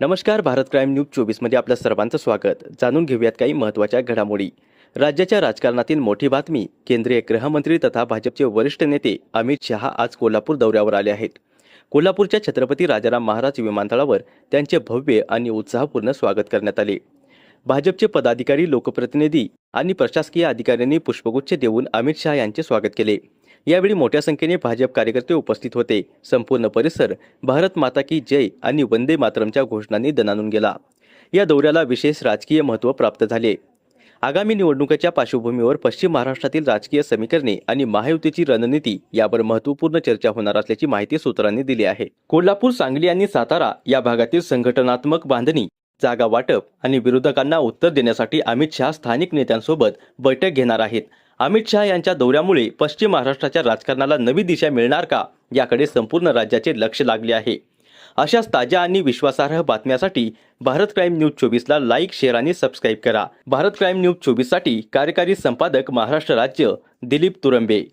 नमस्कार. Bharat crime news 24 मध्ये आपल्या सर्वांचं स्वागत. जाणून घेऊयात काही महत्त्वाच्या घडामोडी. राज्याच्या राजकारणातील मोठी बातमी. केंद्रीय गृहमंत्री तथा भाजपचे वरिष्ठ नेते अमित शहा आज कोल्हापूर दौऱ्यावर आले आहेत. कोल्हापूरच्या छत्रपती राजाराम महाराज विमानतळावर त्यांचे भव्य आणि उत्साहपूर्ण स्वागत करण्यात आले. भाजपचे पदाधिकारी, लोकप्रतिनिधी आणि प्रशासकीय अधिकाऱ्यांनी पुष्पगुच्छ देऊन अमित शहा यांचे स्वागत केले. यावेळी मोठ्या संख्येने भाजप कार्यकर्ते उपस्थित होते. संपूर्ण परिसर भारत माता की जय आणि वंदे मातरमच्या घोषणांनी दणाणून गेला. या दौऱ्याला विशेष राजकीय महत्त्व प्राप्त झाले. आगामी निवडणुकीच्या पार्श्वभूमीवर पश्चिम महाराष्ट्रातील राजकीय समीकरणे आणि महायुतीची रणनीती यावर महत्त्वपूर्ण चर्चा होणार असल्याची माहिती सूत्रांनी दिली आहे. कोल्हापूर, सांगली आणि सातारा या भागातील संघटनात्मक बांधणी, जागा वाटप आणि विरोधकांना उत्तर देण्यासाठी अमित शहा स्थानिक नेत्यांसोबत बैठक घेणार आहेत. अमित शहा यांच्या दौऱ्यामुळे पश्चिम महाराष्ट्राच्या राजकारणाला नवी दिशा मिळणार का, याकडे संपूर्ण राज्याचे लक्ष लागले आहे. अशाच ताज्या आणि विश्वासार्ह बातम्यांसाठी भारत क्राईम न्यूज 24 ला लाईक, शेअर आणि सबस्क्राईब करा. भारत क्राईम न्यूज 24 साठी कार्यकारी संपादक, महाराष्ट्र राज्य, दिलीप तुरंबे.